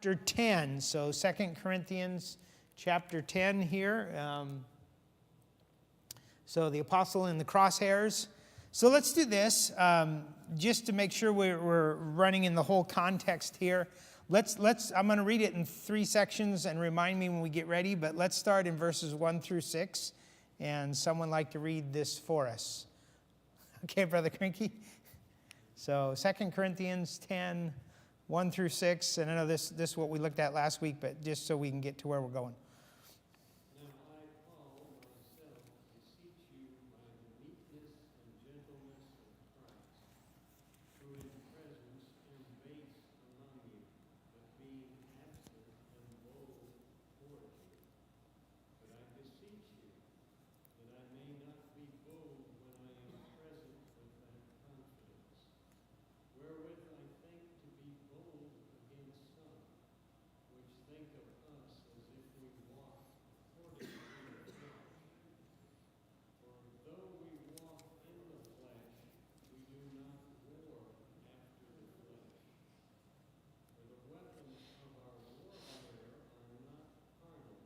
chapter 10. So 2 Corinthians chapter 10 here. So the apostle in the crosshairs. So let's do this, just to make sure we're running in the whole context here. I'm going to read it in 3 sections and remind me when we get ready, but let's start in verses 1 through 6. And someone like to read this for us. Okay, Brother Krinky? So 2 Corinthians 10, 1 through 6. And I know this is what we looked at last week, but just so we can get to where we're going. Now I, Paul, myself, beseech you by the meekness and gentleness of Christ, who in presence am base among you, but being absent am bold toward you. But I beseech you, that I may not be bold when I am present with that confidence, wherewith I think to be bold against some, which think of us as if we walk according to the flesh. For though we walk in the flesh, we do not war after the flesh. For the weapons of our warfare are not carnal,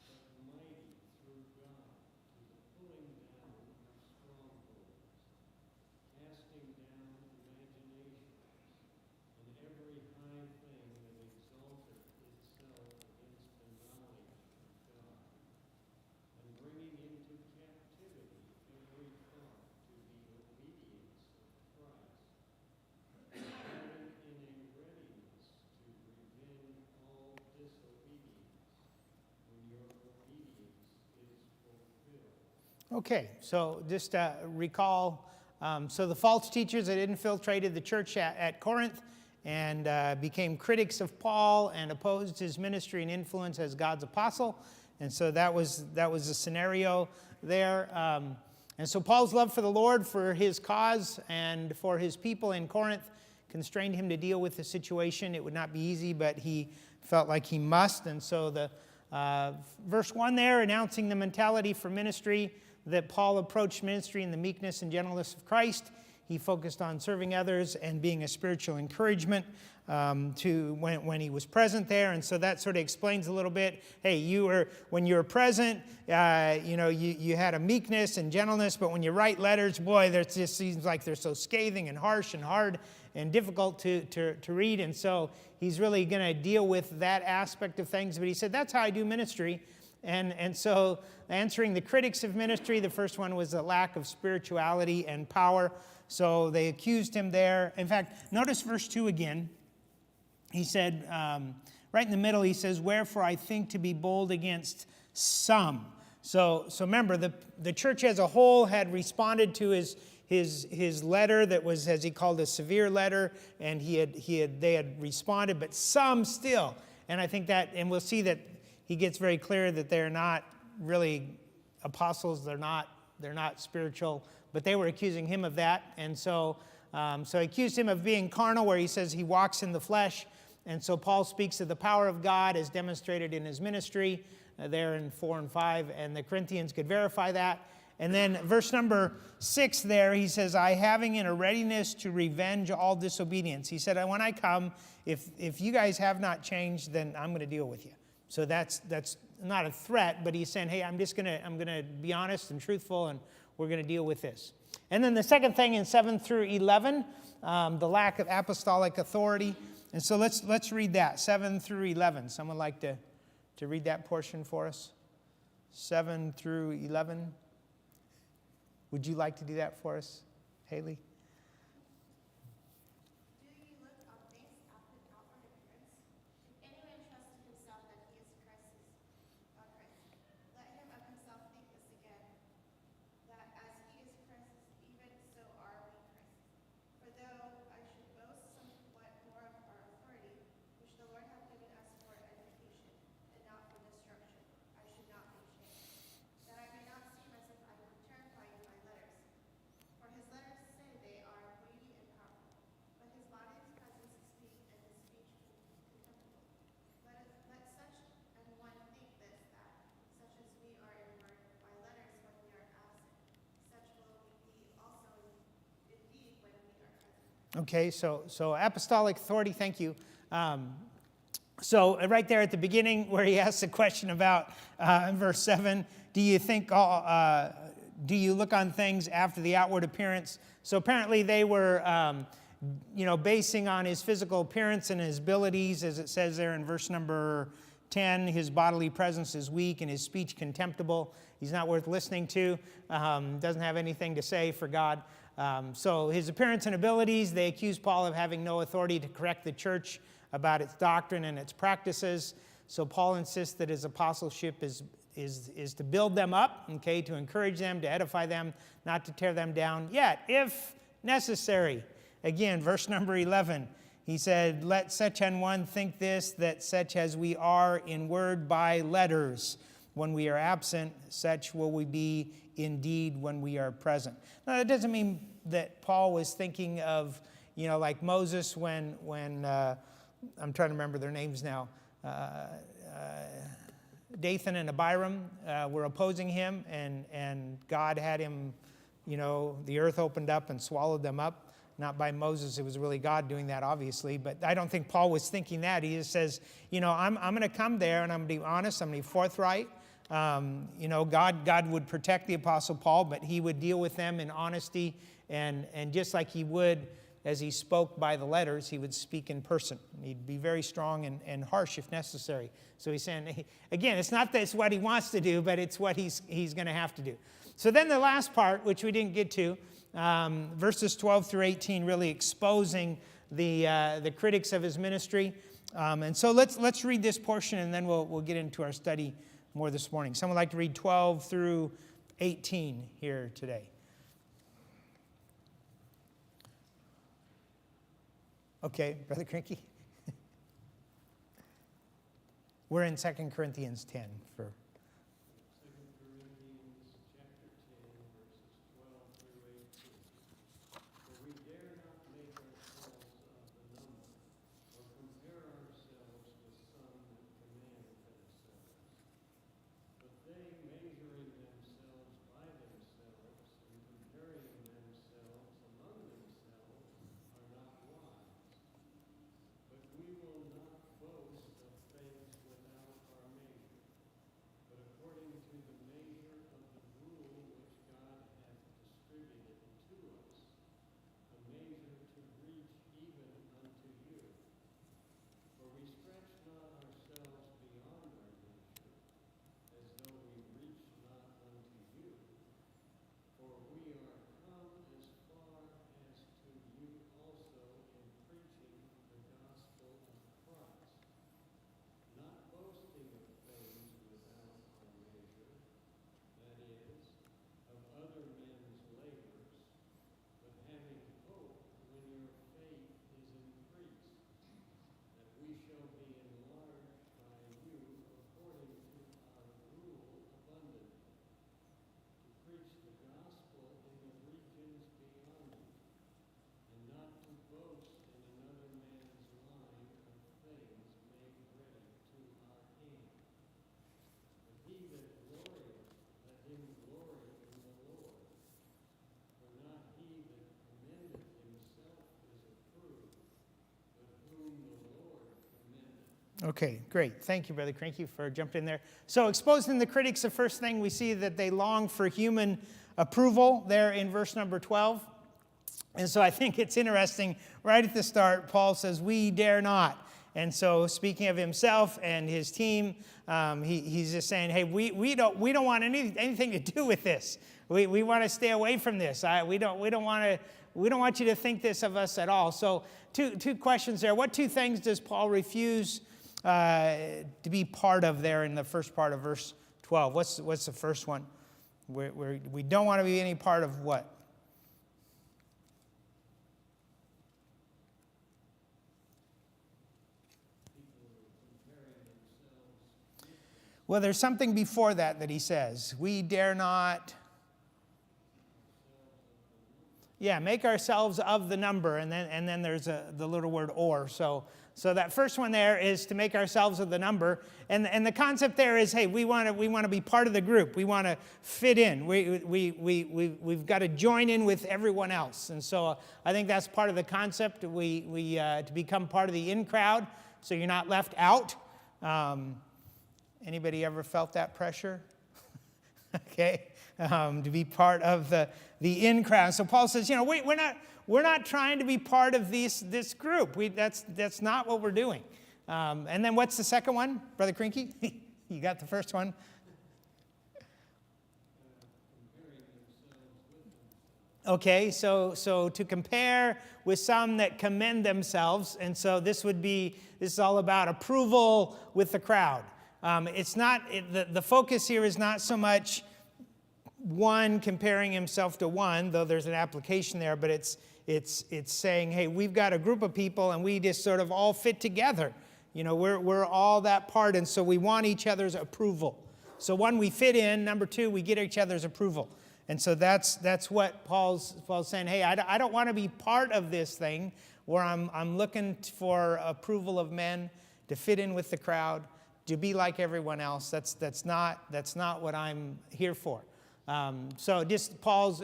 but mighty through God to the pulling down of strongholds, casting down imaginations, and every high thing that exalteth itself against the knowledge of God, and bringing into captivity every thought to the obedience of Christ, and having in a readiness to revenge all disobedience when your obedience is fulfilled. Okay, so just recall, so the false teachers had infiltrated the church at Corinth and became critics of Paul and opposed his ministry and influence as God's apostle. And so that was the scenario there. And so Paul's love for the Lord, for his cause, and for his people in Corinth constrained him to deal with the situation. It would not be easy, but he felt like he must. And so the verse 1 there, announcing the mentality for ministry, that Paul approached ministry in the meekness and gentleness of Christ. He focused on serving others and being a spiritual encouragement to when he was present there. And so that sort of explains a little bit. Hey, when you were present, you had a meekness and gentleness, but when you write letters, boy, it just seems like they're so scathing and harsh and hard and difficult to read. And so he's really going to deal with that aspect of things. But he said, that's how I do ministry. And so answering the critics of ministry, the first one was a lack of spirituality and power. So they accused him there. In fact, notice verse 2 again. He said, right in the middle, he says, wherefore I think to be bold against some. So remember, the church as a whole had responded to his letter that was, as he called, a severe letter, and they had responded, but some still. And I think that, and we'll see that he gets very clear that they're not really apostles, they're not spiritual, but they were accusing him of that. And so he accused him of being carnal, where he says he walks in the flesh. And so Paul speaks of the power of God as demonstrated in his ministry there in 4 and 5, and the Corinthians could verify that. And then verse number 6 there, he says, I having in a readiness to revenge all disobedience. He said, when I come, if you guys have not changed, then I'm going to deal with you. So that's not a threat, but he's saying, hey, I'm going to be honest and truthful, and we're going to deal with this. And then the second thing in 7 through 11, the lack of apostolic authority. And so let's read that, 7 through 11. Someone like to read that portion for us? 7 through 11. Would you like to do that for us, Haley? Okay, so apostolic authority, thank you. So right there at the beginning where he asks a question about, in verse 7, do you look on things after the outward appearance? So apparently they were, basing on his physical appearance and his abilities, as it says there in verse number 10, his bodily presence is weak and his speech contemptible. He's not worth listening to, doesn't have anything to say for God. So his appearance and abilities, they accuse Paul of having no authority to correct the church about its doctrine and its practices. So Paul insists that his apostleship is to build them up, okay, to encourage them, to edify them, not to tear them down, yet, if necessary. Again, verse number 11, he said, let such an one think this, that such as we are in word by letters, when we are absent, such will we be indeed when we are present. Now, that doesn't mean that Paul was thinking of, like Moses when I'm trying to remember their names now, Dathan and Abiram were opposing him, and God had him, the earth opened up and swallowed them up. Not by Moses, it was really God doing that, obviously. But I don't think Paul was thinking that. He just says, I'm going to come there and I'm going to be honest, I'm going to be forthright. God would protect the Apostle Paul, but he would deal with them in honesty. And just like he would as he spoke by the letters, he would speak in person. He'd be very strong and harsh if necessary. So he's saying, again, it's not that it's what he wants to do, but it's what he's going to have to do. So then the last part, which we didn't get to, verses 12 through 18, really exposing the critics of his ministry. And so let's read this portion, and then we'll get into our study more this morning. Someone would like to read 12 through 18 here today. Okay, Brother Krinky. We're in 2 Corinthians 10 for... 2 Corinthians chapter 10, verses 12 through 18. For we dare not make ourselves of the number, or compare ourselves with some that command themselves. But they, measuring themselves by themselves, and comparing themselves among themselves, are not wise. But we will not boast of things without our measure, but according to the measure of the rule which God hath distributed to us, a measure to reach even unto you. For we stretch not ourselves beyond our measure, as though we reached not unto you. For we are come as far as to you also in preaching the gospel of Christ, not boasting of things without our measure, that is, of other men's labors, but having hope when your faith is increased, that we shall be enlarged by you according to our rule abundantly, to preach the gospel in the regions beyond you, and not to boast in another man's line of things made ready to our hand. But he that glorieth, let him glory in the Lord. For not he that commendeth himself is approved, but whom the Lord commendeth. Okay, great. Thank you, Brother Krinky, for jumping in there. So exposing the critics, the first thing we see that they long for human approval there in verse number 12. And so I think it's interesting, right at the start, Paul says, we dare not. And so speaking of himself and his team, he's just saying, hey, we don't want anything to do with this. We want to stay away from this. We don't want you to think this of us at all. So two questions there. What two things does Paul refuse to be part of there in the first part of verse 12? What's the first one? We don't want to be any part of what? Well, there's something before that he says. We dare not, make ourselves of the number. And then there's the little word or. So that first one there is to make ourselves of the number. And the concept there is, hey, we want to be part of the group. We want to fit in. We've got to join in with everyone else. And so I think that's part of the concept. To become part of the in crowd. so you're not left out. Anybody ever felt that pressure? Okay, to be part of the in crowd. So Paul says, we're not trying to be part of this group. That's not what we're doing. And then what's the second one, Brother Krinky? You got the first one. Okay, so to compare with some that commend themselves, and so this is all about approval with the crowd. It's not the focus here is not so much one comparing himself to one, though there's an application there, but it's saying, hey, we've got a group of people and we just sort of all fit together. We're all that part, and so we want each other's approval. So one, we fit in. Number two, we get each other's approval. And so that's what Paul's saying. Hey, I don't want to be part of this thing where I'm looking for approval of men, to fit in with the crowd, to be like everyone else. That's not what I'm here for. So just Paul's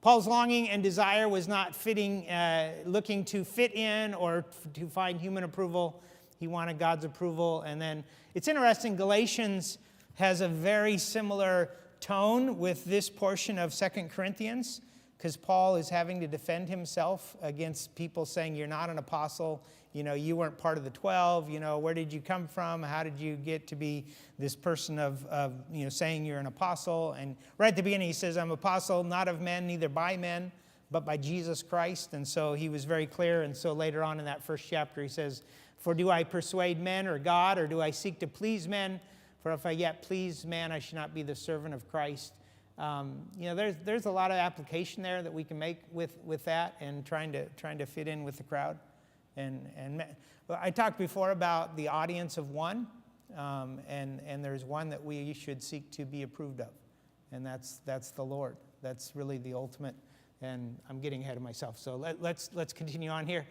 longing and desire was not looking to fit in or to find human approval. He wanted God's approval. And then it's interesting, Galatians has a very similar tone with this portion of 2 Corinthians, because Paul is having to defend himself against people saying, you're not an apostle, you weren't part of the 12, where did you come from? How did you get to be this person of saying you're an apostle? And right at the beginning he says, I'm apostle, not of men, neither by men, but by Jesus Christ. And so he was very clear. And so later on in that first chapter he says, for do I persuade men or God, or do I seek to please men? For if I yet please man, I should not be the servant of Christ. There's a lot of application there that we can make with that, and trying to fit in with the crowd. And I talked before about the audience of one, and there's one that we should seek to be approved of, and that's the Lord. That's really the ultimate. And I'm getting ahead of myself, so let's continue on here.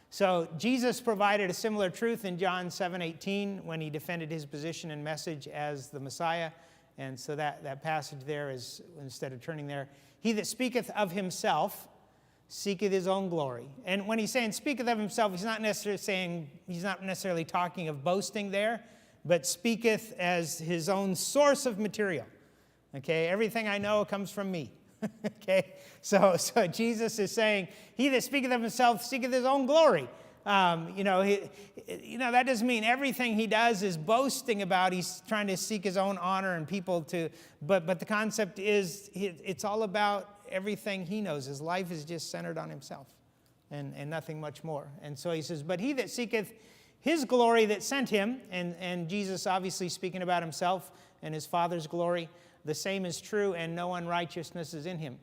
So Jesus provided a similar truth in John 7:18 when he defended his position and message as the Messiah. And so that passage there is, instead of turning there, he that speaketh of himself seeketh his own glory. And when he's saying speaketh of himself, he's not necessarily talking of boasting there, but speaketh as his own source of material. Okay, everything I know comes from me. Okay, so Jesus is saying, he that speaketh of himself seeketh his own glory. That doesn't mean everything he does is boasting about. He's trying to seek his own honor and people to, but the concept is it's all about everything he knows. His life is just centered on himself and nothing much more. And so he says, but he that seeketh his glory that sent him, and Jesus obviously speaking about himself and his Father's glory, the same is true, and no unrighteousness is in him.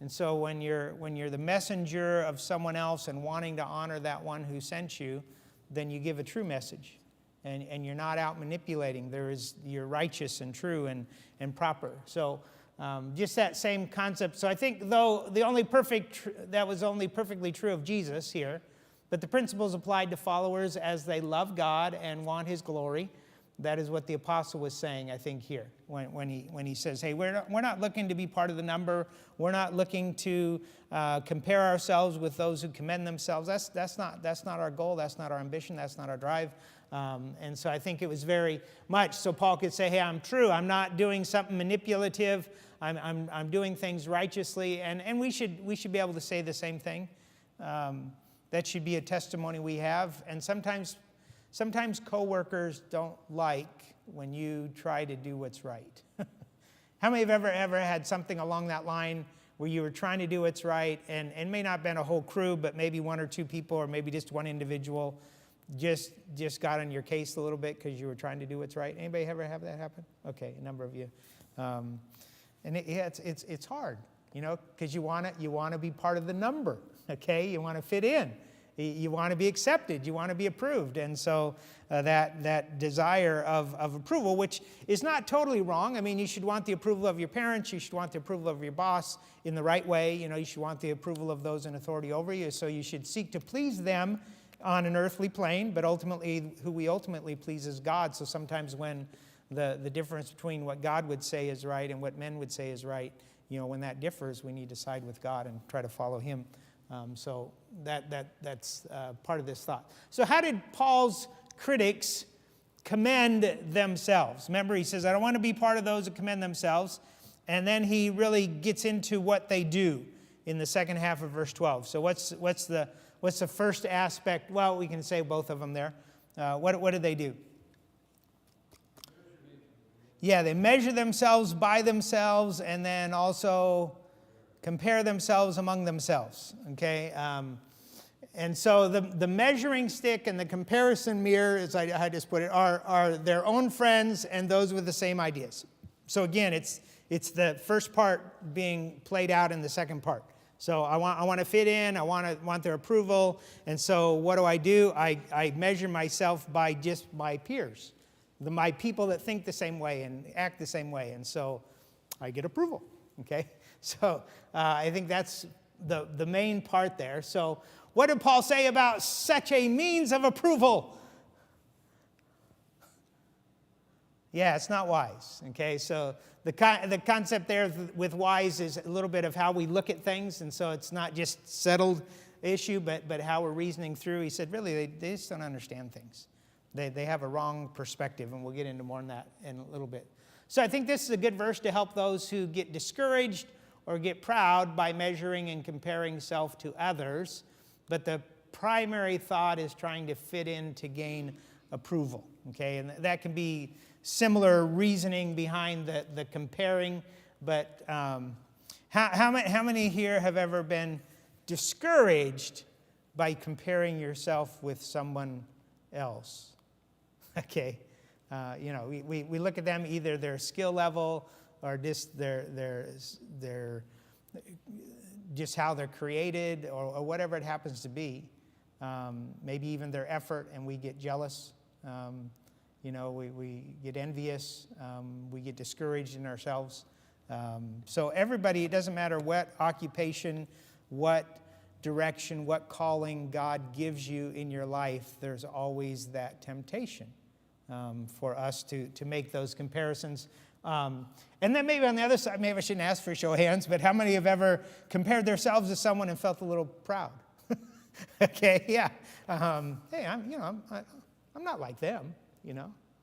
And so when you're the messenger of someone else and wanting to honor that one who sent you, then you give a true message. And you're not out manipulating. You're righteous and true and proper. So just that same concept. So I think, though that was only perfectly true of Jesus here, but the principles applied to followers as they love God and want his glory. That is what the apostle was saying, I think, here when he says, hey, we're not looking to be part of the number. We're not looking to compare ourselves with those who commend themselves. That's not our goal. That's not our ambition. That's not our drive. And so I think it was very much so Paul could say, hey, I'm true. I'm not doing something manipulative. I'm doing things righteously. And we should be able to say the same thing. That should be a testimony we have. And Sometimes coworkers don't like when you try to do what's right. How many have ever had something along that line where you were trying to do what's right, and it may not have been a whole crew, but maybe one or two people, or maybe just one individual just got on your case a little bit because you were trying to do what's right? Anybody ever have that happen? Okay, a number of you. And it's hard, because you want to be part of the number. Okay, you want to fit in. You want to be accepted. You want to be approved. And so that desire of approval, which is not totally wrong. I mean, you should want the approval of your parents. You should want the approval of your boss in the right way. You should want the approval of those in authority over you. So you should seek to please them on an earthly plane, but ultimately, who we ultimately please is God. So sometimes when the difference between what God would say is right and what men would say is right, when that differs, we need to side with God and try to follow him So that's part of this thought. So how did Paul's critics commend themselves? Remember, he says, I don't want to be part of those that commend themselves. And then he really gets into what they do in the second half of verse 12. So what's the first aspect? Well, we can say both of them there. What did they do? Yeah, they measure themselves by themselves and then also compare themselves among themselves, okay? And so the measuring stick and the comparison mirror, as I just put it, are their own friends and those with the same ideas. So again, it's the first part being played out in the second part. So I want to fit in, I want their approval, and so what do? I measure myself by just my peers, my people that think the same way and act the same way, and so I get approval, okay? So I think that's the main part there. So what did Paul say about such a means of approval? Yeah, it's not wise, okay? So the concept there with wise is a little bit of how we look at things, and so it's not just settled issue, but how we're reasoning through. He said, really, they just don't understand things. They have a wrong perspective, and we'll get into more on that in a little bit. So I think this is a good verse to help those who get discouraged or get proud by measuring and comparing self to others, but the primary thought is trying to fit in to gain approval, okay? And that can be similar reasoning behind the comparing, but how many here have ever been discouraged by comparing yourself with someone else? Okay, we look at them, either their skill level or just their just how they're created or whatever it happens to be. Maybe even their effort, and we get jealous. We get envious. We get discouraged in ourselves. So everybody, it doesn't matter what occupation, what direction, what calling God gives you in your life, there's always that temptation for us to make those comparisons. And then maybe on the other side, maybe I shouldn't ask for a show of hands, but how many have ever compared themselves to someone and felt a little proud? Okay, yeah. Hey, I'm not like them.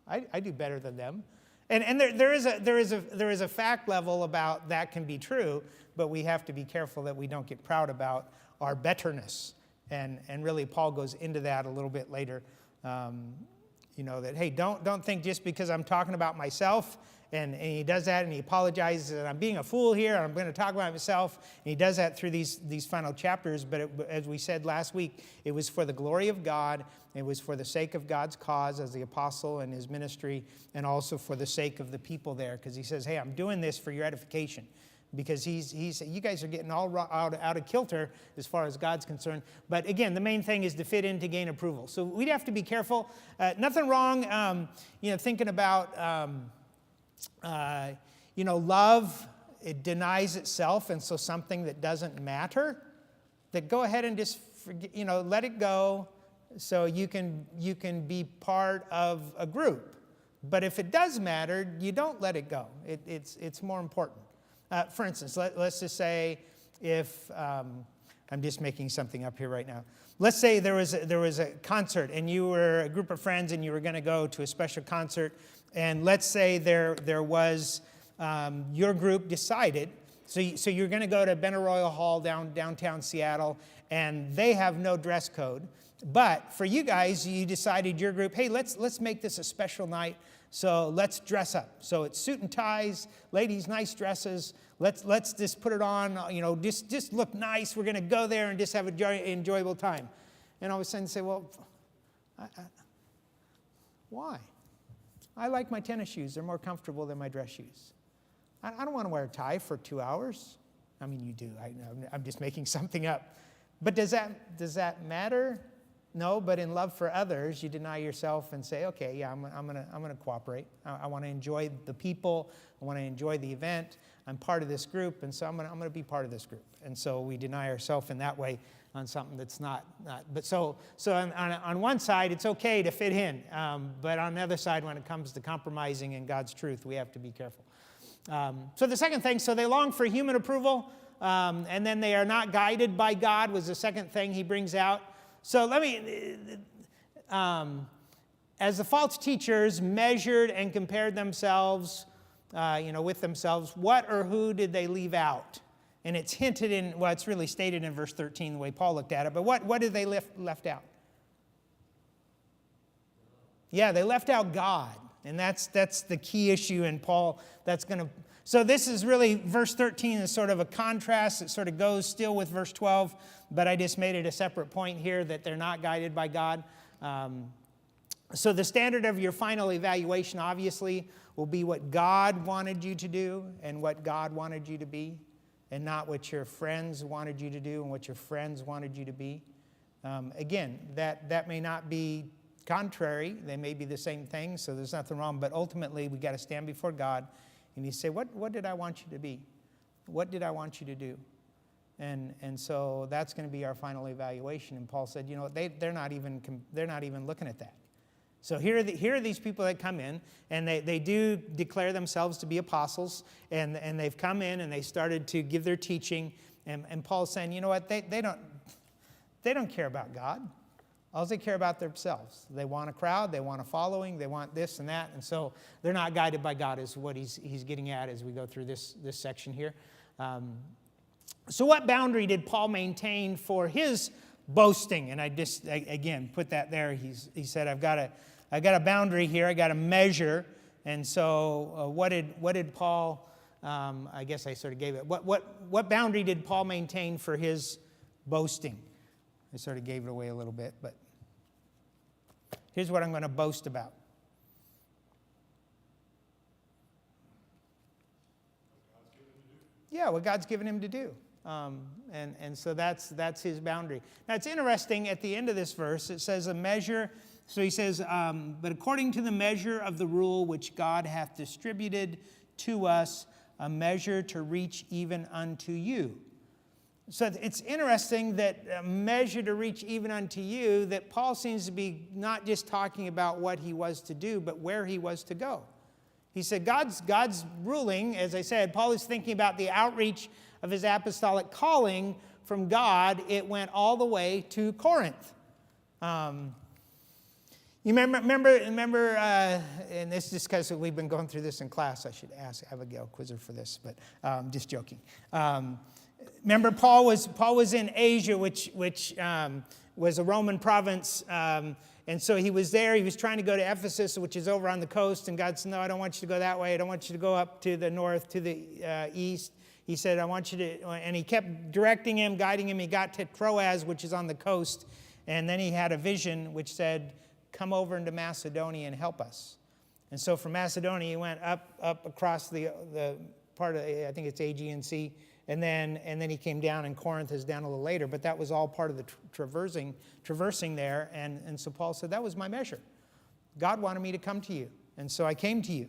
I do better than them. And there is a fact level about that can be true, but we have to be careful that we don't get proud about our betterness. And really Paul goes into that a little bit later. That, hey, don't think just because I'm talking about myself, and he does that and he apologizes and I'm being a fool here and I'm going to talk about myself. And he does that through these final chapters, but as we said last week, it was for the glory of God. It was for the sake of God's cause as the apostle and his ministry, and also for the sake of the people there, because he says, hey, I'm doing this for your edification. Because you guys are getting all out of kilter as far as God's concerned. But again, the main thing is to fit in to gain approval. So we'd have to be careful. Nothing wrong, thinking about, love. It denies itself, and so something that doesn't matter, that go ahead and just forget, let it go, so you can be part of a group. But if it does matter, you don't let it go. It's more important. For instance, let's just say if, I'm just making something up here right now. Let's say there was a concert and you were a group of friends and you were going to go to a special concert, and let's say there was, your group decided, so you're going to go to Benaroya Hall downtown Seattle, and they have no dress code. But for you guys, you decided, your group, hey, let's make this a special night. So let's dress up. So it's suit and ties, ladies, nice dresses. Let's just put it on, just look nice. We're going to go there and just have an enjoyable time. And all of a sudden say, well, why? I like my tennis shoes. They're more comfortable than my dress shoes. I don't want to wear a tie for 2 hours. I mean, you do. I'm just making something up. But does that matter? No, but in love for others, you deny yourself and say, okay, yeah, I'm gonna cooperate. I want to enjoy the people. I want to enjoy the event. I'm part of this group, and so I'm gonna be part of this group. And so we deny ourselves in that way on something that's not. But so on one side, it's okay to fit in, but on the other side, when it comes to compromising in God's truth, we have to be careful. So the second thing, so they long for human approval. and then they are not guided by God was the second thing he brings out. So as the false teachers measured and compared themselves, with themselves, what or who did they leave out? And it's hinted in, well, it's really stated in verse 13 the way Paul looked at it, but what did they left out? Yeah, they left out God. And that's the key issue in Paul. So this is really, verse 13 is sort of a contrast. It sort of goes still with verse 12, but I just made it a separate point here that they're not guided by God. So the standard of your final evaluation, obviously, will be what God wanted you to do and what God wanted you to be, and not what your friends wanted you to do and what your friends wanted you to be. Again, that may not be contrary. They may be the same thing, so there's nothing wrong. But ultimately, we got to stand before God and you say, what did I want you to be? What did I want you to do? And so that's going to be our final evaluation. And Paul said, they're not even looking at that. So here are these people that come in, and they do declare themselves to be apostles, and they've come in and they started to give their teaching. And Paul's saying, you know what? They don't care about God. All they care about themselves. They want a crowd, they want a following, they want this and that, and so they're not guided by God is what he's getting at as we go through this section here. So what boundary did Paul maintain for his boasting? And I again put that there. He said, I've got a boundary here. I got a measure. And so what did Paul? I guess I sort of gave it. What boundary did Paul maintain for his boasting? I sort of gave it away a little bit, but here's what I'm going to boast about. Yeah, what God's given him to do. And so that's his boundary. Now it's interesting, at the end of this verse, it says a measure. So he says, but according to the measure of the rule which God hath distributed to us, a measure to reach even unto you. So it's interesting that a measure to reach even unto you, that Paul seems to be not just talking about what he was to do, but where he was to go. He said God's ruling, as I said, Paul is thinking about the outreach of his apostolic calling from God. It went all the way to Corinth. You remember, and this is just because we've been going through this in class. I should ask Abigail Quizzer for this, but just joking. Remember, Paul was in Asia, which was a Roman province, and so he was there. He was trying to go to Ephesus, which is over on the coast, and God said, no, I don't want you to go that way. I don't want you to go up to the north, to the east. He said, I want you to, and he kept directing him, guiding him. He got to Troas, which is on the coast, and then he had a vision which said, come over into Macedonia and help us. And so from Macedonia, he went up across the part of, I think it's Aegean Sea, and then he came down, and Corinth is down a little later, but that was all part of the traversing there, and so Paul said, that was my measure. God wanted me to come to you, and so I came to you.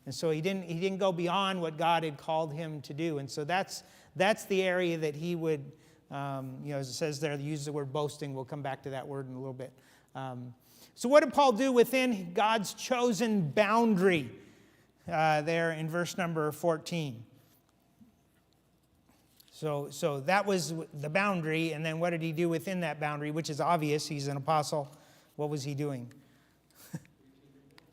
And so he didn't go beyond what God had called him to do. And so that's the area that he would, as it says there, use the word boasting. We'll come back to that word in a little bit. So what did Paul do within God's chosen boundary there in verse number 14? So that was the boundary, and then what did he do within that boundary, which is obvious. He's an apostle. What was he doing?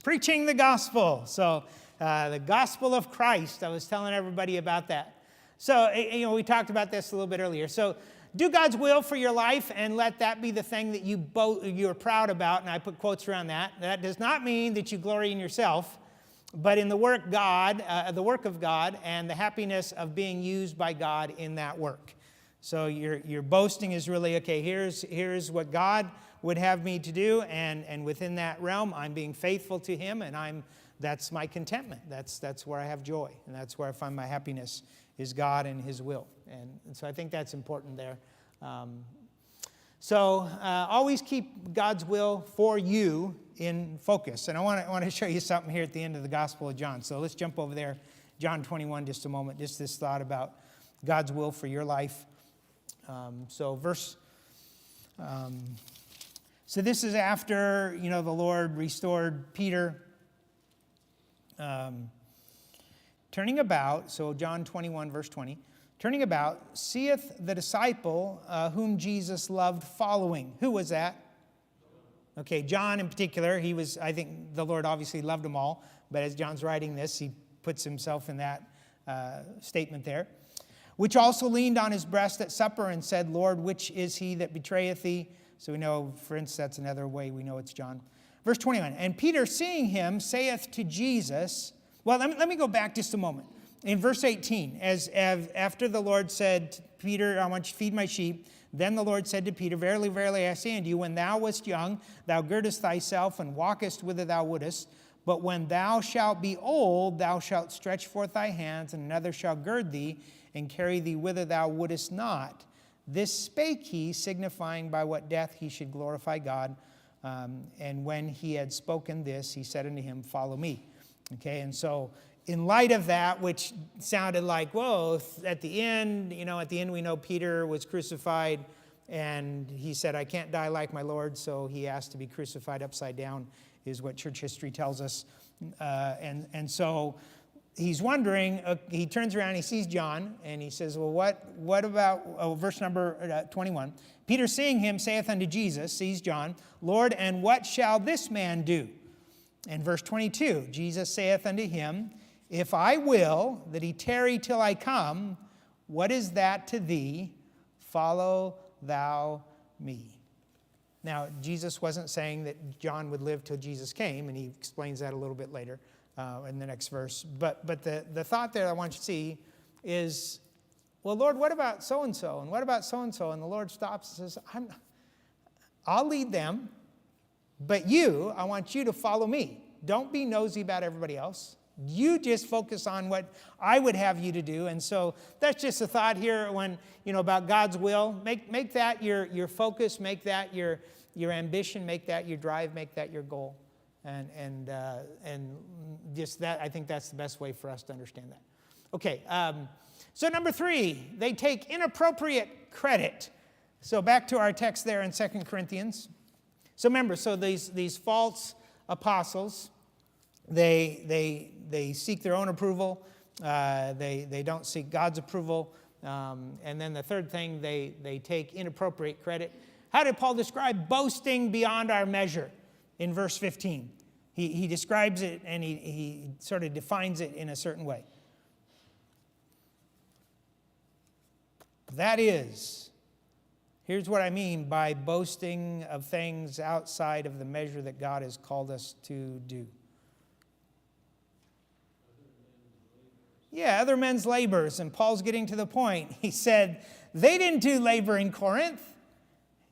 Preaching the gospel. So the gospel of Christ. I was telling everybody about that. So, we talked about this a little bit earlier. So do God's will for your life and let that be the thing that you're proud about. And I put quotes around that. That does not mean that you glory in yourself, but in the work of God and the happiness of being used by God in that work. So your boasting is really, okay, here's what God would have me to do, and within that realm, I'm being faithful to him, and that's my contentment. That's where I have joy, and that's where I find my happiness, is God and his will. And so I think that's important there. So always keep God's will for you in focus. And I want to show you something here at the end of the Gospel of John. So let's jump over there, John 21, just a moment, just this thought about God's will for your life. So this is after, the Lord restored Peter. Turning about, so John 21, verse 20, turning about, seeth the disciple whom Jesus loved following. Who was that? Okay, John in particular. He was, I think the Lord obviously loved them all, but as John's writing this, he puts himself in that statement there. Which also leaned on his breast at supper and said, Lord, which is he that betrayeth thee? So we know, for instance, that's another way we know it's John. Verse 21, and Peter, seeing him, saith to Jesus, well, let me go back just a moment. In verse 18, after the Lord said, Peter, I want you to feed my sheep, then the Lord said to Peter, verily, verily, I say unto you, when thou wast young, thou girdest thyself and walkest whither thou wouldest. But when thou shalt be old, thou shalt stretch forth thy hands, and another shall gird thee, and carry thee whither thou wouldest not. This spake he, signifying by what death he should glorify God. And when he had spoken this, he said unto him, follow me. Okay, and so in light of that, which sounded like, whoa, at the end we know Peter was crucified, and he said, I can't die like my Lord, so he asked to be crucified upside down, is what church history tells us. And so he's wondering, he turns around, he sees John, and he says, well, what about, verse number 21. Peter, seeing him, saith unto Jesus, sees John, Lord, and what shall this man do? And verse 22, Jesus saith unto him, if I will that he tarry till I come, what is that to thee? Follow thou me. Now, Jesus wasn't saying that John would live till Jesus came, and he explains that a little bit later in the next verse. But the thought there I want you to see is, well, Lord, what about so-and-so? And what about so-and-so? And the Lord stops and says, I'll lead them, but I want you to follow me. Don't be nosy about everybody else. You just focus on what I would have you to do. And so that's just a thought here when, about God's will. Make that your focus, make that your ambition, make that your drive, make that your goal. And just that, I think that's the best way for us to understand that. Okay, so number 3, they take inappropriate credit. So back to our text there in 2 Corinthians. So remember, these false apostles, they seek their own approval. They don't seek God's approval. And then the third thing, they take inappropriate credit. How did Paul describe boasting beyond our measure in verse 15? He describes it, and he sort of defines it in a certain way. That is, here's what I mean by boasting of things outside of the measure that God has called us to do. Yeah, other men's labors. And Paul's getting to the point. He said, they didn't do labor in Corinth.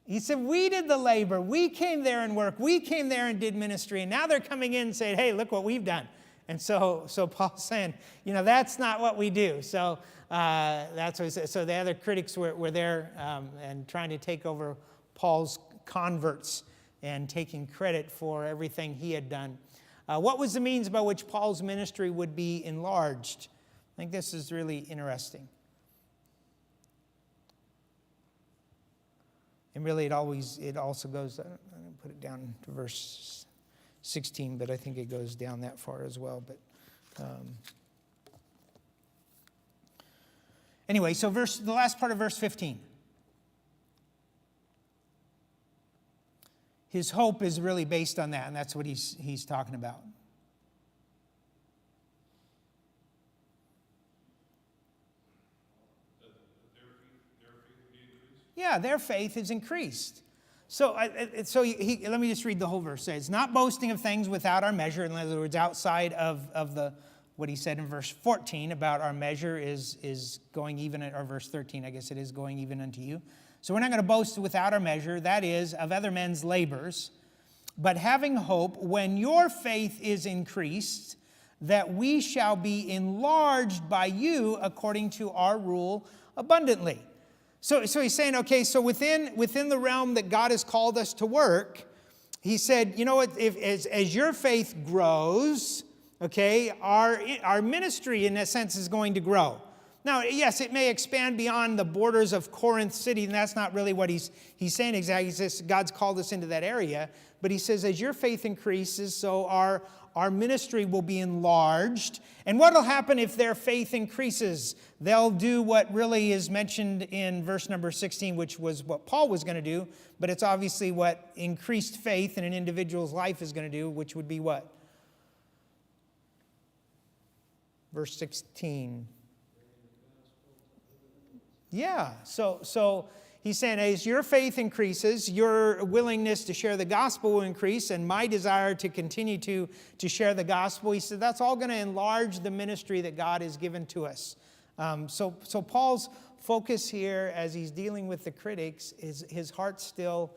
He said, we did the labor. We came there and worked. We came there and did ministry. And now they're coming in and saying, hey, look what we've done. And so Paul's saying, that's not what we do. So that's what he said. So the other critics were there and trying to take over Paul's converts and taking credit for everything he had done. What was the means by which Paul's ministry would be enlarged? I think this is really interesting. And really it also goes, I didn't put it down to verse 16, but I think it goes down that far as well. But anyway, so the last part of verse 15. His hope is really based on that, and that's what he's talking about. Yeah, their faith is increased. So let me just read the whole verse. It says, not boasting of things without our measure. In other words, outside of what he said in verse 14 about our measure is going even, or verse 13, I guess it is, going even unto you. So we're not going to boast without our measure, that is, of other men's labors, but having hope when your faith is increased, that we shall be enlarged by you according to our rule abundantly. So he's saying, okay, so within the realm that God has called us to work, he said, you know what, as your faith grows, okay, our ministry in a sense is going to grow. Now, yes, it may expand beyond the borders of Corinth City, and that's not really what he's saying exactly. He says God's called us into that area. But he says, as your faith increases, so our ministry will be enlarged. And what will happen if their faith increases? They'll do what really is mentioned in verse number 16, which was what Paul was going to do, but it's obviously what increased faith in an individual's life is going to do, which would be what? Verse 16. Yeah, so he's saying, as your faith increases, your willingness to share the gospel will increase, and my desire to continue to share the gospel. He said that's all going to enlarge the ministry that God has given to us. So Paul's focus here, as he's dealing with the critics, is his heart still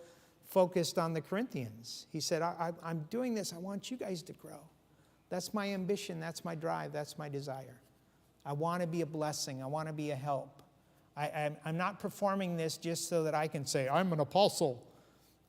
focused on the Corinthians. He said, I'm doing this. I want you guys to grow. That's my ambition. That's my drive. That's my desire. I want to be a blessing. I want to be a help. I'm not performing this just so that I can say, I'm an apostle.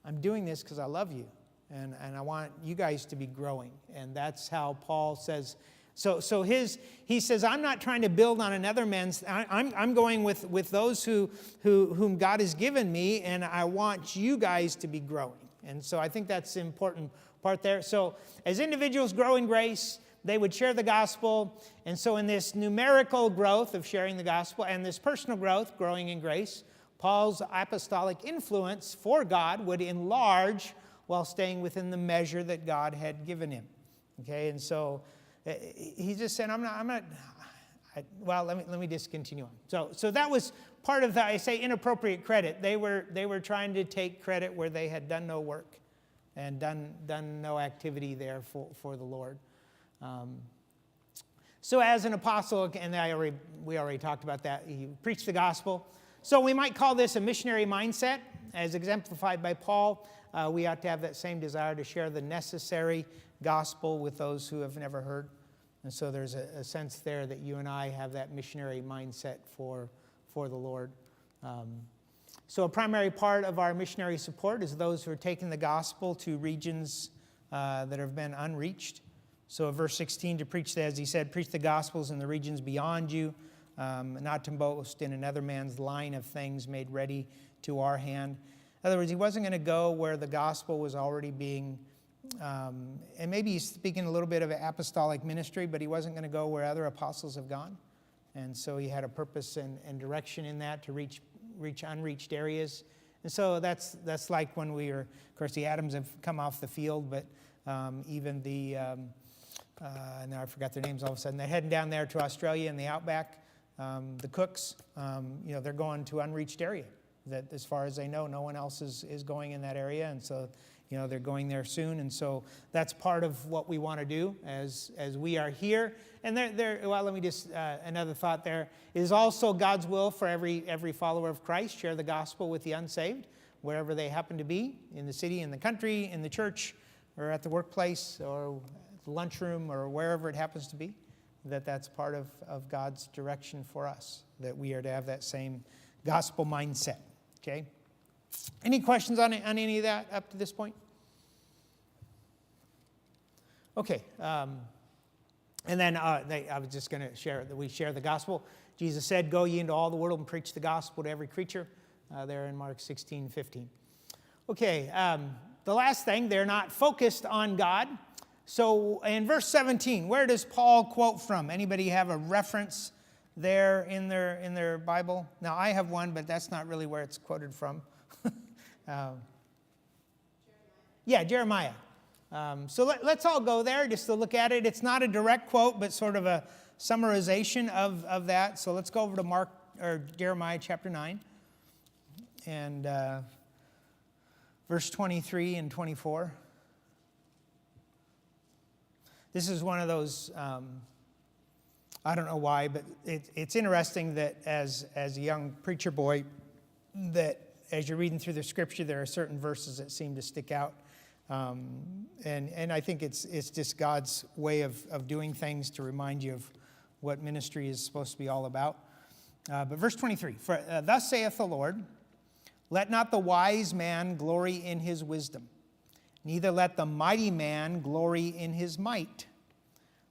I'm doing this because I love you. And I want you guys to be growing. And that's how Paul says. So he says, I'm not trying to build on another man's. I'm going with those whom God has given me. And I want you guys to be growing. And so I think that's the important part there. So as individuals grow in grace, they would share the gospel. And so in this numerical growth of sharing the gospel and this personal growth, growing in grace, Paul's apostolic influence for God would enlarge while staying within the measure that God had given him. Okay, and so he just said, let me just continue on. So that was part of the, I say, inappropriate credit. They were trying to take credit where they had done no work and done no activity there for the Lord. So as an apostle, and we already talked about that, he preached the gospel. So we might call this a missionary mindset, as exemplified by Paul. We ought to have that same desire to share the necessary gospel with those who have never heard. And so there's a sense there that you and I have that missionary mindset for the Lord. So a primary part of our missionary support is those who are taking the gospel to regions that have been unreached. So verse 16, to preach, as he said, preach the gospels in the regions beyond you, not to boast in another man's line of things made ready to our hand. In other words, he wasn't going to go where the gospel was already being, and maybe he's speaking a little bit of apostolic ministry, but he wasn't going to go where other apostles have gone. And so he had a purpose and direction in that to reach unreached areas. And so that's like when we were, of course, the Adams have come off the field, but even the... now I forgot their names all of a sudden. They're heading down there to Australia in the outback. The Cooks, they're going to unreached area. That, as far as they know, no one else is going in that area, and so they're going there soon. And so that's part of what we want to do as we are here. And let me just another thought there is also God's will for every follower of Christ. Share the gospel with the unsaved wherever they happen to be, in the city, in the country, in the church, or at the workplace, or the lunchroom, or wherever it happens to be, that's part of God's direction for us, that we are to have that same gospel mindset, okay? Any questions on any of that up to this point? Okay, and then I was just going to share that we share the gospel. Jesus said, go ye into all the world and preach the gospel to every creature, there in Mark 16:15. Okay, the last thing, they're not focused on God. So in verse 17, where does Paul quote from? Anybody have a reference there in their Bible? Now, I have one, but that's not really where it's quoted from. Jeremiah. So let's all go there just to look at it. It's not a direct quote, but sort of a summarization of that. So let's go over to Jeremiah chapter 9 and verse 23 and 24. This is one of those, I don't know why, but it's interesting that as a young preacher boy, that as you're reading through the scripture, there are certain verses that seem to stick out. And I think it's just God's way of doing things to remind you of what ministry is supposed to be all about. But verse 23, for thus saith the Lord, let not the wise man glory in his wisdom, neither let the mighty man glory in his might.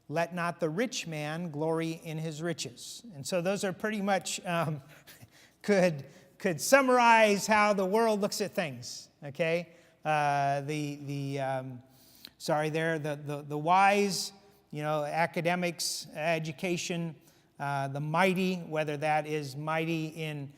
Let not the rich man glory in his riches. And so those are pretty much could summarize how the world looks at things. Okay, the wise, academics, education, the mighty, whether that is mighty in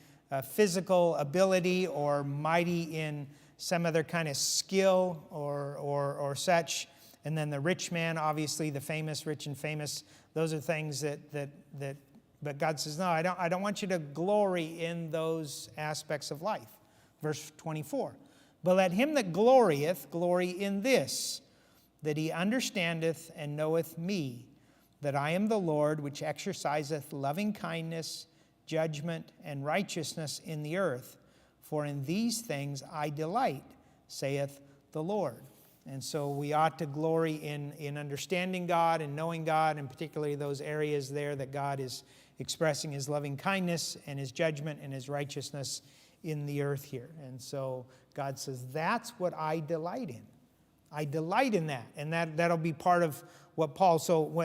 physical ability or mighty in some other kind of skill or such. And then the rich man, obviously the famous, rich and famous. Those are things but God says, no, I don't want you to glory in those aspects of life. Verse 24. But let him that glorieth glory in this, that he understandeth and knoweth me, that I am the Lord, which exerciseth loving kindness, judgment, and righteousness in the earth. For in these things I delight, saith the Lord. And so we ought to glory in understanding God and knowing God, and particularly those areas there that God is expressing his loving kindness and his judgment and his righteousness in the earth here. And so God says, that's what I delight in. I delight in that. And that'll be part of what Paul,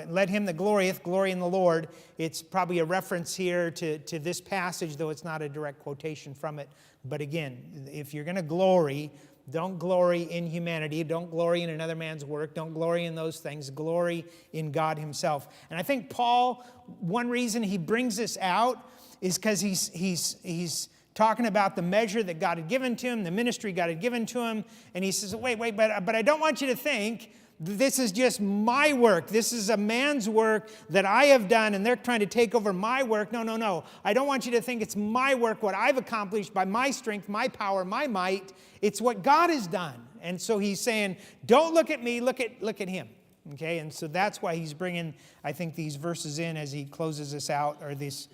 let him that glorieth, glory in the Lord. It's probably a reference here to this passage, though it's not a direct quotation from it. But again, if you're going to glory, don't glory in humanity. Don't glory in another man's work. Don't glory in those things. Glory in God himself. And I think Paul, one reason he brings this out is because he's talking about the measure that God had given to him, the ministry God had given to him. And he says, wait, but I don't want you to think this is just my work. This is a man's work that I have done, and they're trying to take over my work. No. I don't want you to think it's my work, what I've accomplished by my strength, my power, my might. It's what God has done. And so he's saying, don't look at me, look at him. Okay, and so that's why he's bringing, I think, these verses in as he closes this out, or this,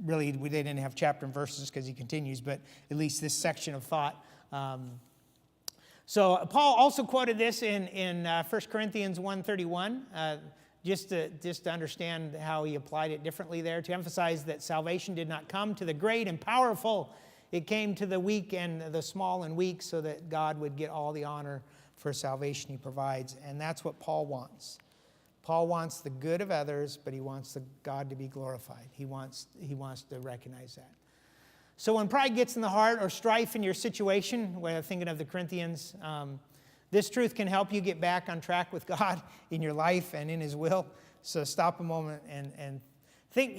really, they didn't have chapter and verses because he continues, but at least this section of thought. So Paul also quoted this in 1 Corinthians 1:31, just to understand how he applied it differently there, to emphasize that salvation did not come to the great and powerful. It came to the weak and the small and weak, so that God would get all the honor for salvation he provides. And that's what Paul wants. Paul wants the good of others, but he wants God to be glorified. He wants to recognize that. So when pride gets in the heart or strife in your situation, when I'm thinking of the Corinthians, this truth can help you get back on track with God in your life and in his will. So stop a moment and think,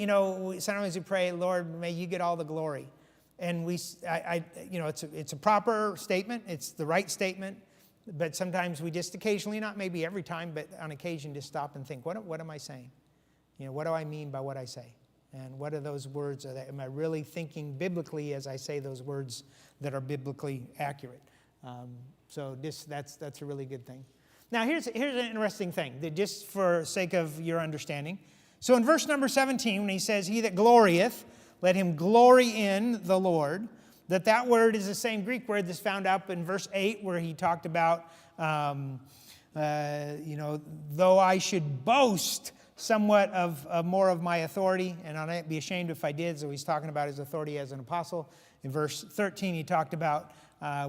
sometimes we pray, Lord, may you get all the glory. And it's a proper statement. It's the right statement. But sometimes we just occasionally, not maybe every time, but on occasion just stop and think, what am I saying? What do I mean by what I say? And what are those words? Am I really thinking biblically as I say those words that are biblically accurate? So that's a really good thing. Now here's an interesting thing, that just for sake of your understanding. So in verse number 17, when he says, he that glorieth, let him glory in the Lord, that word is the same Greek word that's found up in verse 8, where he talked about, though I should boast somewhat of more of my authority, and I'd be ashamed if I did. So he's talking about his authority as an apostle. In verse 13, he talked about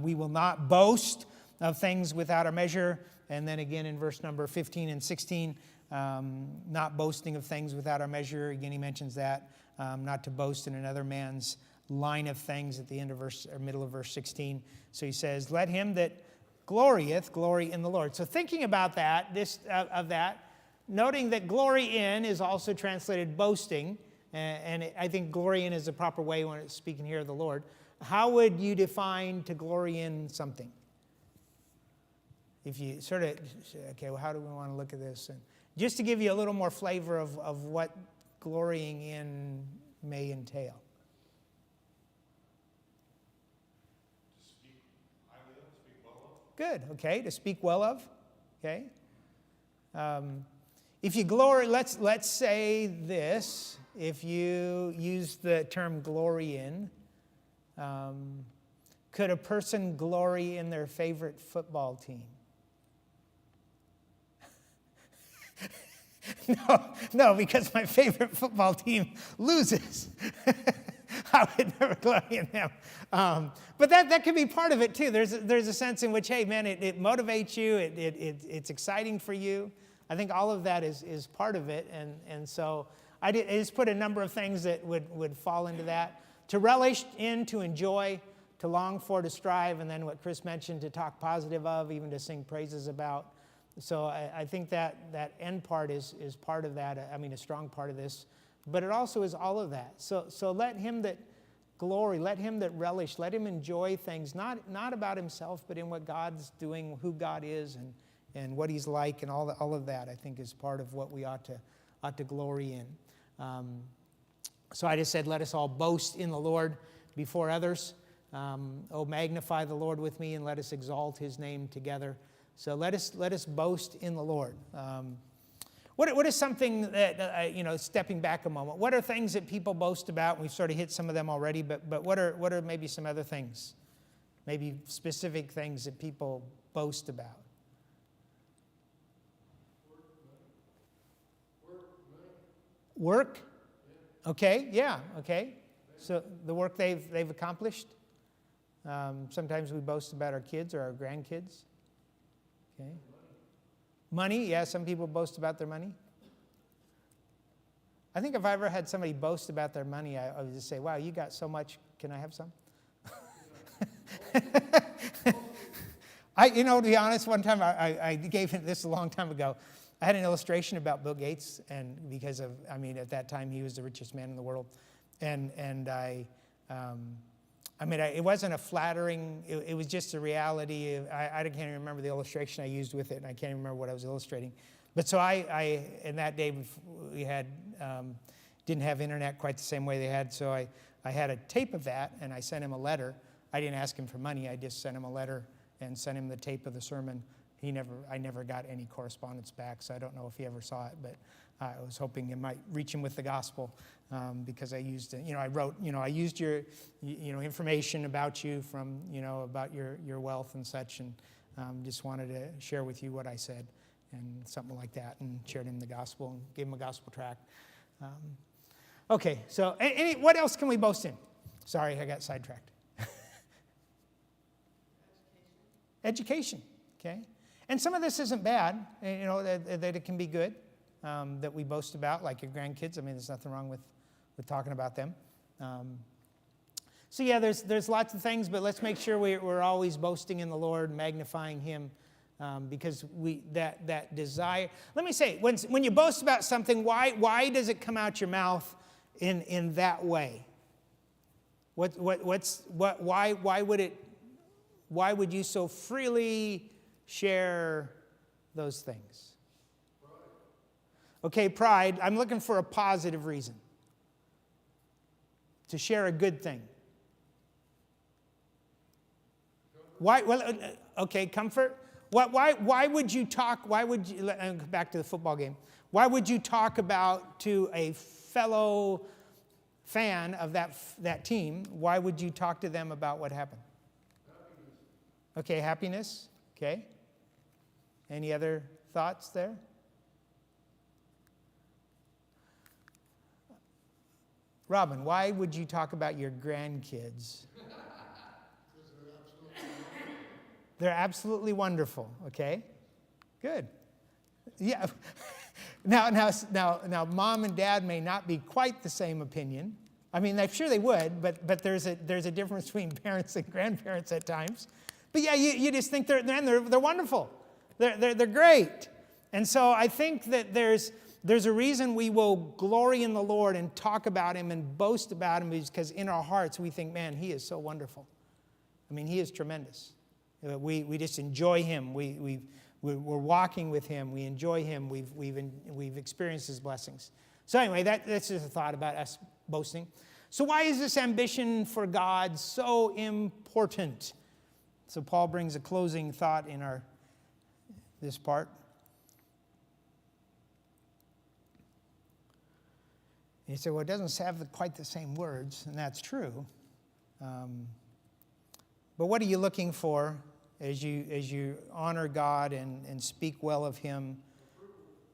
we will not boast of things without a measure. And then again in verse number 15 and 16, not boasting of things without a measure. Again, he mentions that, not to boast in another man's line of things at the end of middle of verse 16. So he says, let him that glorieth glory in the Lord. So thinking about that, noting that glory in is also translated boasting, and I think glory in is a proper way when it's speaking here of the Lord. How would you define to glory in something? If you sort of, okay, well, how do we want to look at this? And just to give you a little more flavor of what glorying in may entail. To speak highly of, speak well of. Good, okay, to speak well of, okay. If you glory, let's say this, if you use the term glory in, could a person glory in their favorite football team? No, because my favorite football team loses. I would never glory in them. But that could be part of it too. There's a sense in which, hey man, it motivates you, it's exciting for you. I think all of that is part of it, and so I just put a number of things that would fall into that. To relish in, to enjoy, to long for, to strive, and then what Chris mentioned, to talk positive of, even to sing praises about. So I think that end part is part of that. I mean, a strong part of this. But it also is all of that. So let him that glory, let him that relish, let him enjoy things, not about himself, but in what God's doing, who God is, and what he's like, and all of that, I think, is part of what we ought to glory in. So I just said, let us all boast in the Lord before others. Oh, magnify the Lord with me, and let us exalt his name together. So let us boast in the Lord. What is something that, stepping back a moment, what are things that people boast about? We've sort of hit some of them already, but what are maybe some other things? Maybe specific things that people boast about? Work? Okay, yeah, okay. So the work they've accomplished. Sometimes we boast about our kids or our grandkids. Okay. Money, yeah, some people boast about their money. I think if I ever had somebody boast about their money, I would just say, wow, you got so much, can I have some? To be honest, one time I gave this a long time ago. I had an illustration about Bill Gates, and because of, at that time he was the richest man in the world, and it wasn't a flattering, it was just a reality. I can't even remember the illustration I used with it, and I can't even remember what I was illustrating. But so I in that day, we had, didn't have internet quite the same way they had, so I had a tape of that, and I sent him a letter. I didn't ask him for money, I just sent him a letter and sent him the tape of the sermon. I never got any correspondence back, so I don't know if he ever saw it, but I was hoping it might reach him with the gospel, because I used it. I used your, information about you from, about your wealth and such, and just wanted to share with you what I said, and something like that, and shared him the gospel and gave him a gospel tract. Okay, so what else can we boast in? Sorry, I got sidetracked. Education, okay? And some of this isn't bad, that it can be good, that we boast about, like your grandkids. There's nothing wrong with talking about them. So yeah, there's lots of things, but let's make sure we're always boasting in the Lord, magnifying him, because that desire. Let me say, when you boast about something, why does it come out your mouth in that way? Why would you so freely share those things? Okay, pride. I'm looking for a positive reason to share a good thing. Why? Well, okay, comfort. Why would you talk? Why would you? Back to the football game. Why would you talk about to a fellow fan of that team? Why would you talk to them about what happened? Okay, happiness. Okay. Any other thoughts there? Robin, why would you talk about your grandkids? They're absolutely wonderful. Okay, good. Yeah. Now, mom and dad may not be quite the same opinion. I'm sure they would, but there's a difference between parents and grandparents at times. But yeah, you just think they're wonderful. They're great. And so I think that there's a reason we will glory in the Lord and talk about him and boast about him, because in our hearts we think, man, he is so wonderful. He is tremendous. We just enjoy him. We're walking with him. We enjoy him. We've experienced his blessings. So anyway, that's just a thought about us boasting. So why is this ambition for God so important? So Paul brings a closing thought in this part. He said, well, it doesn't have quite the same words, and that's true. But what are you looking for as you honor God and speak well of him?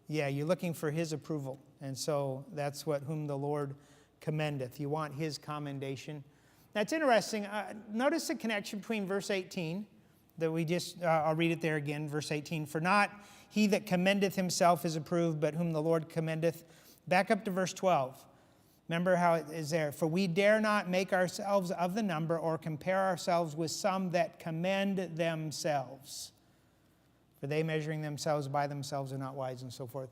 Yeah, you're looking for his approval. And so that's whom the Lord commendeth. You want his commendation. That's interesting. Notice the connection between verse 18 that we just, I'll read it there again, verse 18. For not he that commendeth himself is approved, but whom the Lord commendeth. Back up to verse 12. Remember how it is there. For we dare not make ourselves of the number or compare ourselves with some that commend themselves. for they measuring themselves by themselves are not wise, and so forth.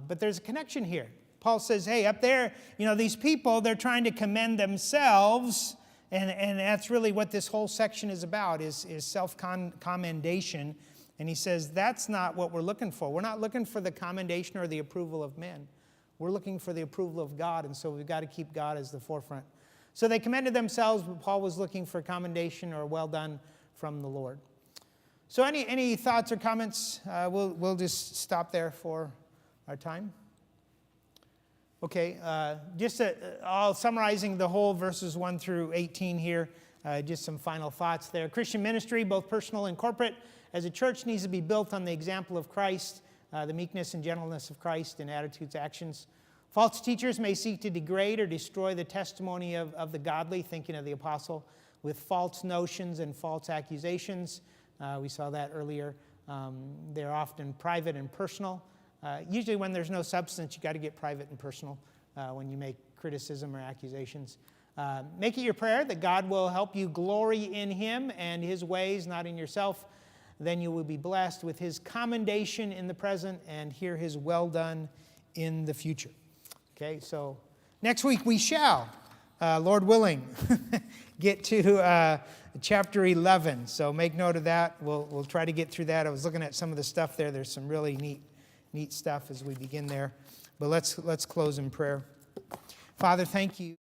But there's a connection here. Paul says, hey, up there, these people, they're trying to commend themselves, and that's really what this whole section is about, is self-commendation. And he says, that's not what we're looking for. We're not looking for the commendation or the approval of men. We're looking for the approval of God, and so we've got to keep God as the forefront. So they commended themselves, but Paul was looking for commendation or well done from the Lord. So any thoughts or comments? We'll just stop there for our time. Okay, all summarizing the whole verses 1 through 18 here, just some final thoughts there. Christian ministry, both personal and corporate, as a church needs to be built on the example of Christ, the meekness and gentleness of Christ in attitudes, actions. False teachers may seek to degrade or destroy the testimony of the godly, thinking of the apostle, with false notions and false accusations. We saw that earlier. They're often private and personal. Usually when there's no substance, you got to get private and personal when you make criticism or accusations. Make it your prayer that God will help you glory in Him and His ways, not in yourself. Then you will be blessed with His commendation in the present and hear His well done in the future. Okay, so next week we shall, Lord willing, get to chapter 11. So make note of that. We'll try to get through that. I was looking at some of the stuff there. There's some really neat stuff as we begin there. But let's close in prayer. Father, thank you.